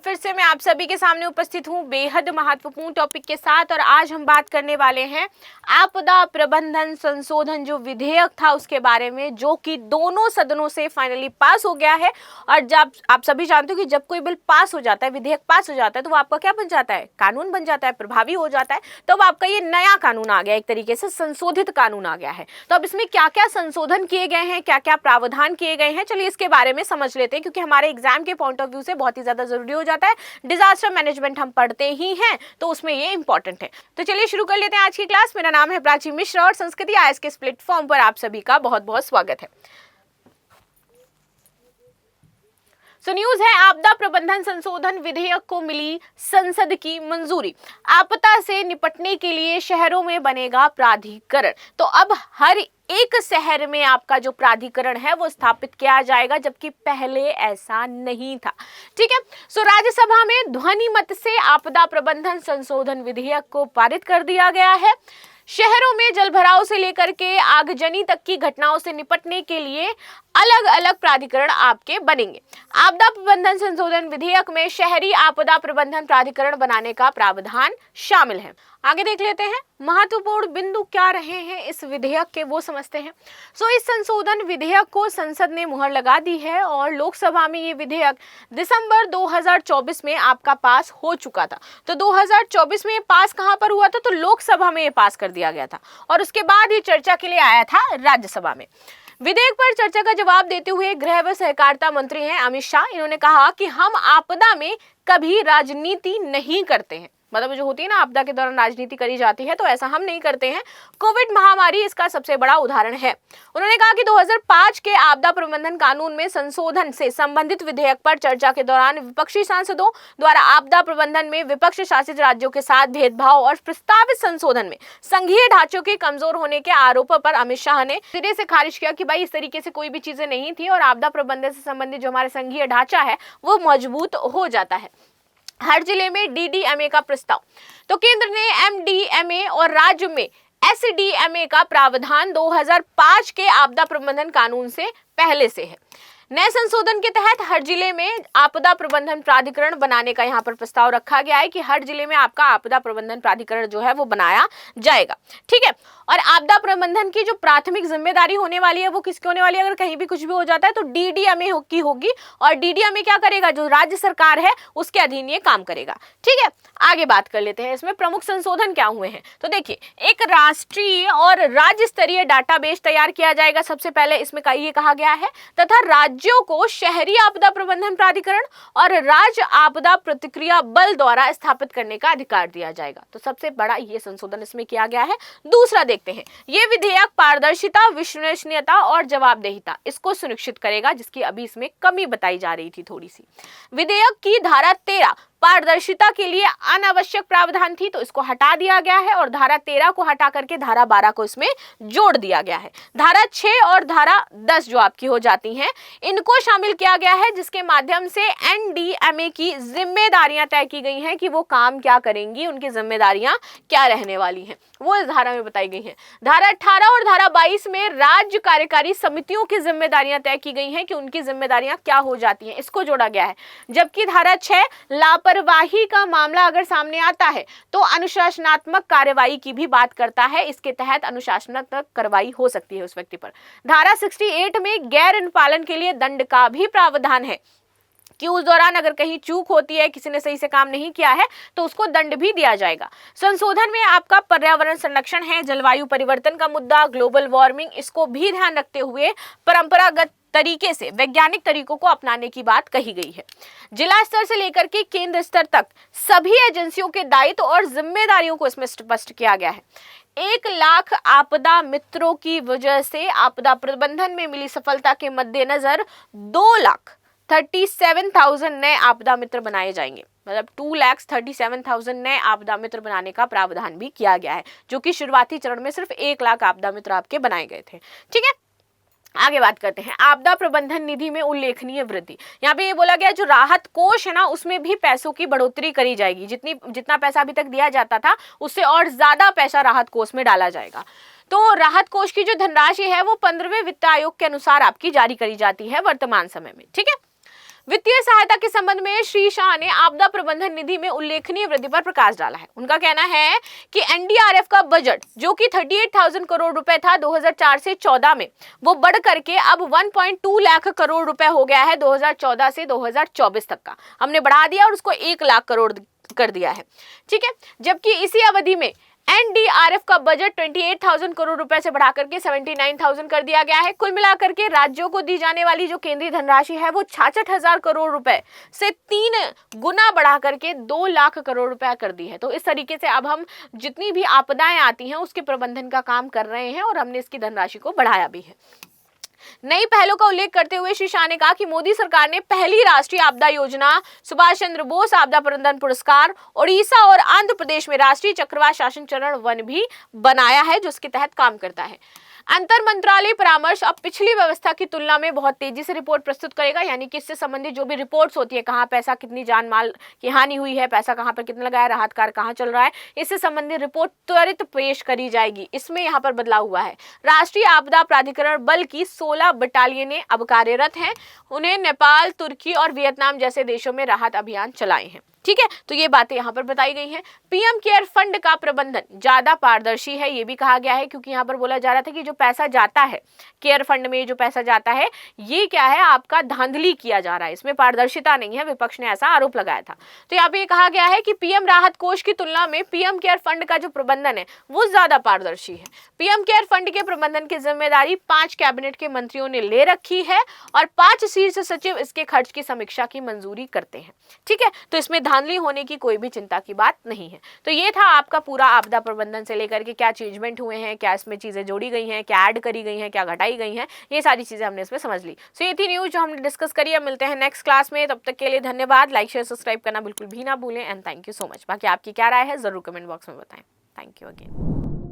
फिर से मैं आप सभी के सामने उपस्थित हूँ बेहद महत्वपूर्ण टॉपिक के साथ। और आज हम बात करने वाले हैं आपदा प्रबंधन संशोधन जो विधेयक था उसके बारे में, जो कि दोनों सदनों से फाइनली पास हो गया है। और जब आप सभी जानते हो कि जब कोई बिल पास हो जाता है, विधेयक पास हो जाता है, तो वो आपका क्या बन जाता है, कानून बन जाता है, प्रभावी हो जाता है। तो अब आपका ये नया कानून आ गया, एक तरीके से संशोधित कानून आ गया है। तो अब इसमें क्या क्या संशोधन किए गए हैं, क्या क्या प्रावधान किए गए हैं, चलिए इसके बारे में समझ लेते हैं, क्योंकि हमारे एग्जाम के पॉइंट ऑफ व्यू से बहुत ही ज्यादा जरूरी हो जाता है। डिजास्टर मैनेजमेंट हम पढ़ते ही हैं, तो उसमें ये इंपॉर्टेंट है। तो चलिए शुरू कर लेते हैं आज की क्लास। मेरा नाम है प्राची मिश्रा और संस्कृति आईएएस के इस प्लेटफॉर्म पर आप सभी का बहुत बहुत स्वागत है। न्यूज है, आपदा प्रबंधन संशोधन विधेयक को मिली संसद की मंजूरी। आपदा से निपटने के लिए शहरों में बनेगा प्राधिकरण। तो अब हर एक शहर में आपका जो प्राधिकरण है वो स्थापित किया जाएगा, जबकि पहले ऐसा नहीं था। ठीक है, राज्यसभा में ध्वनि मत से आपदा प्रबंधन संशोधन विधेयक को पारित कर दिया गया है। शहरों में जलभराव से लेकर के आगजनी तक की घटनाओं से निपटने के लिए अलग अलग प्राधिकरण आपके बनेंगे। आपदा प्रबंधन संशोधन विधेयक में शहरी आपदा प्रबंधन प्राधिकरण बनाने का प्रावधान शामिल है। आगे देख लेते हैं महत्वपूर्ण बिंदु क्या रहे हैं इस विधेयक के, वो समझते हैं। इस संशोधन विधेयक को संसद ने मुहर लगा दी है और लोकसभा में ये विधेयक दिसंबर 2024 में आपका पास हो चुका था। तो 2024 में ये पास कहां पर हुआ था, तो लोकसभा में ये पास कर दिया गया था और उसके बाद ये चर्चा के लिए आया था राज्यसभा में। विधेयक पर चर्चा का जवाब देते हुए गृह व सहकारिता मंत्री हैं अमित शाह। इन्होंने कहा कि हम आपदा में कभी राजनीति नहीं करते हैं। मतलब जो होती है ना, आपदा के दौरान राजनीति करी जाती है, तो ऐसा हम नहीं करते हैं। कोविड महामारी इसका सबसे बड़ा उदाहरण है। उन्होंने कहा कि 2005 के आपदा प्रबंधन कानून में संशोधन से संबंधित विधेयक पर चर्चा के दौरान विपक्षी सांसदों द्वारा आपदा प्रबंधन में विपक्ष शासित राज्यों के साथ भेदभाव और प्रस्तावित संशोधन में संघीय ढांचों के कमजोर होने के आरोपों पर अमित शाह ने सिरे से खारिज किया कि भाई इस तरीके से कोई भी चीजें नहीं थी और आपदा प्रबंधन से संबंधित जो हमारे संघीय ढांचा है वो मजबूत हो जाता है। हर जिले में डीडीएमए का प्रस्ताव। तो केंद्र ने एमडीएमए और राज्य में एसडीएमए का प्रावधान 2005 के आपदा प्रबंधन कानून से पहले से है। नए संशोधन के तहत हर जिले में आपदा प्रबंधन प्राधिकरण बनाने का यहाँ पर प्रस्ताव रखा गया है कि हर जिले में आपका आपदा प्रबंधन प्राधिकरण जो है वो बनाया जाएगा। ठीक है, और आपदा प्रबंधन की जो प्राथमिक जिम्मेदारी होने वाली है वो किसकी होने वाली है, अगर कहीं भी कुछ भी हो जाता है तो डीडीएमए की होगी। और डीडीएमए क्या करेगा, जो राज्य सरकार है उसके अधीन ये काम करेगा। ठीक है, आगे बात कर लेते हैं इसमें प्रमुख संशोधन क्या हुए हैं। तो देखिए, एक राष्ट्रीय और राज्य स्तरीय डाटाबेस तैयार किया जाएगा। सबसे पहले इसमें ये कहा गया है, तथा राज्यों को शहरी आपदा प्रबंधन प्राधिकरण और राज्य आपदा प्रतिक्रिया बल द्वारा स्थापित करने का अधिकार दिया जाएगा। तो सबसे बड़ा ये संशोधन इसमें किया गया है। दूसरा देखते हैं, ये विधेयक पारदर्शिता, विश्वसनीयता और जवाबदेहिता इसको सुनिश्चित करेगा, जिसकी अभी इसमें कमी बताई जा रही थी थोड़ी सी। विधेयक की धारा 13 पारदर्शिता के लिए अनावश्यक प्रावधान थी, तो इसको हटा दिया गया है और धारा 13 को हटा करके धारा 12 को इसमें जोड़ दिया गया है। धारा 6 और धारा 10 जो आपकी हो जाती हैं, इनको शामिल किया गया है, जिसके माध्यम से एनडीएमए की जिम्मेदारियां तय की गई हैं कि वो काम क्या करेंगी, उनकी जिम्मेदारियां क्या रहने वाली हैं, वो इस धारा में बताई गई हैं। धारा 18 और धारा 22 में राज्य कार्यकारी समितियों की जिम्मेदारियां तय की गई हैं कि उनकी जिम्मेदारियां क्या हो जाती हैं, इसको जोड़ा गया है। जबकि धारा 6 लापरवाही का मामला अगर सामने आता है तो अनुशासनात्मक कार्रवाई की भी बात करता है। इसके तहत अनुशासनात्मक कार्रवाई हो सकती है उस व्यक्ति पर। धारा 68 में गैर अनुपालन के लिए दंड का भी प्रावधान है कि उस दौरान अगर कहीं चूक होती है, किसी ने सही से काम नहीं किया है, तो उसको दंड भी दिया जाएगा। संशोधन में आपका पर्यावरण संरक्षण है, जलवायु परिवर्तन का मुद्दा, ग्लोबल वार्मिंग, इसको भी ध्यान रखते हुए परंपरागत तरीके से वैज्ञानिक तरीकों को अपनाने की बात कही गई है। जिला स्तर से लेकर के केंद्र स्तर तक सभी एजेंसियों के दायित्व और जिम्मेदारियों को इसमें स्पष्ट किया गया है। 1 लाख आपदा मित्रों की वजह से आपदा प्रबंधन में मिली सफलता के मद्देनजर 2,37,000 नए आपदा मित्र बनाए जाएंगे। मतलब 2,37,000 नए आपदा मित्र बनाने का प्रावधान भी किया गया है, जो कि शुरुआती चरण में सिर्फ 1 लाख आपदा मित्र आपके बनाए गए थे। ठीक है, आगे बात करते हैं आपदा प्रबंधन निधि में उल्लेखनीय वृद्धि। यहाँ पे ये बोला गया जो राहत कोष है ना, उसमें भी पैसों की बढ़ोतरी करी जाएगी। जितना पैसा अभी तक दिया जाता था उससे और ज्यादा पैसा राहत कोष में डाला जाएगा। तो राहत कोष की जो धनराशि है वो 15वें वित्त आयोग के अनुसार आपकी जारी करी जाती है वर्तमान समय में। ठीक है, वित्तीय सहायता के संबंध में श्री शाह ने आपदा प्रबंधन निधि में उल्लेखनीय वृद्धि पर प्रकाश डाला है। उनका कहना है कि एनडीआरएफ का बजट जो कि 38,000 करोड़ रुपए था 2004 से 14 में, वो बढ़ करके अब 1.2 लाख करोड़ रुपए हो गया है 2014 से 2024 तक का। हमने बढ़ा दिया और उसको 1 लाख करोड़ कर दिया है। ठीक है, जबकि इसी अवधि में एनडीआरएफ का बजट 28,000 करोड़ रुपए से बढ़ा करके 79,000 कर दिया गया है। कुल मिलाकर के राज्यों को दी जाने वाली जो केंद्रीय धनराशि है वो 66,000 करोड़ रुपए से 3 गुना बढ़ा करके 2 लाख करोड़ रुपए कर दी है। तो इस तरीके से अब हम जितनी भी आपदाएं आती हैं उसके प्रबंधन का काम कर रहे हैं और हमने इसकी धनराशि को बढ़ाया भी है। नई पहलों का उल्लेख करते हुए श्री शाह ने कहा कि मोदी सरकार ने पहली राष्ट्रीय आपदा योजना, सुभाष चंद्र बोस आपदा प्रबंधन पुरस्कार, ओडिशा और आंध्र प्रदेश में राष्ट्रीय चक्रवात शासन चरण 1 भी बनाया है जो इसके तहत काम करता है। अंतर मंत्रालय परामर्श अब पिछली व्यवस्था की तुलना में बहुत तेजी से रिपोर्ट प्रस्तुत करेगा, यानी कि इससे संबंधित जो भी रिपोर्ट्स होती है, कहाँ पैसा कितनी जान माल की हानि हुई है, पैसा कहाँ पर कितना लगाया, राहत कार्य कहाँ चल रहा है, इससे संबंधित रिपोर्ट त्वरित पेश करी जाएगी। इसमें यहाँ पर बदलाव हुआ है। राष्ट्रीय आपदा प्राधिकरण बल की 16 बटालियनें अब कार्यरत हैं। उन्हें नेपाल, तुर्की और वियतनाम जैसे देशों में राहत अभियान चलाए हैं। ठीक है, तो ये बातें यहाँ पर बताई गई हैं। पीएम केयर फंड का प्रबंधन ज्यादा पारदर्शी है, ये भी कहा गया है, क्योंकि यहाँ पर बोला जा रहा था कि जो पैसा जाता है केयर फंड में, जो पैसा जाता है ये क्या है, आपका धांधली किया जा रहा है, इसमें पारदर्शिता नहीं है। विपक्ष ने ऐसा आरोप लगाया था। तो यहाँ पे ये कहा गया है कि पीएम राहत कोष की तुलना में पीएम केयर फंड का जो प्रबंधन है वो ज्यादा पारदर्शी है। पीएम केयर फंड के प्रबंधन की जिम्मेदारी 5 कैबिनेट के मंत्रियों ने ले रखी है और 5 शीर्ष सचिव इसके खर्च की समीक्षा की मंजूरी करते हैं। ठीक है, तो इसमें धांधली होने की कोई भी चिंता की बात नहीं है। तो ये था आपका पूरा आपदा प्रबंधन से लेकर के क्या चेंजमेंट हुए हैं, क्या इसमें चीजें जोड़ी गई हैं, क्या ऐड करी गई हैं, क्या घटाई गई हैं, ये सारी चीजें हमने इसमें समझ ली। सो ये थी न्यूज जो हमने डिस्कस करी। अब मिलते हैं नेक्स्ट क्लास में, तब तक के लिए धन्यवाद। लाइक शेयर सब्सक्राइब करना बिल्कुल भी ना भूलें and thank you so much. बाकी आपकी क्या राय है जरूर कमेंट बॉक्स में बताएं। Thank you again.